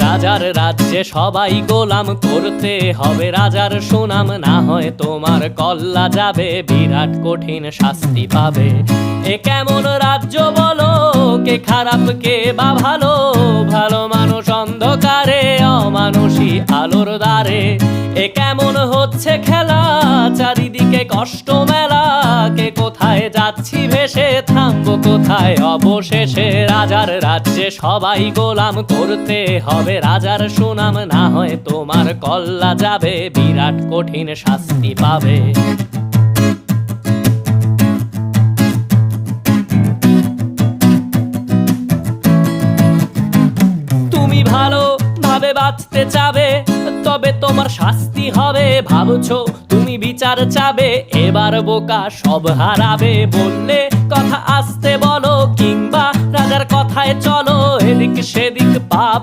রাজার রাজ্যে সবাই গোলাম, করতে হবে রাজার সুনাম, না হয় তোমার কল্লা যাবে, বিরাট কঠিন শাস্তি পাবে। এ কেমন রাজ্য বলো, কে খারাপ কে বা ভালো, ভালো মানুষ অন্ধকারে, অমানুষী আলোর দ্বারে। এ কেমন হচ্ছে খেলা, চারিদিকে কষ্ট মেলা, কে কোথায় যাচ্ছি ভেসে, থামবো কোথায় অবশেষে। রাজার রাজ্যে সবাই গোলাম, করতে হবে রাজার সুনাম, না হয় তোমার কল্লা যাবে, বিরাট কঠিন শাস্তি পাবে। তুমি ভালো ভাবে বাঁচতে চাবে, তবে তোমার শাস্তি হবে। ভাবছো তুমি বিচার চাবে, এবার বোকা সব হারাবে। বললে কথা আস্তে বলো, কিংবা রাজার কথায় চলো, এদিক সেদিক পা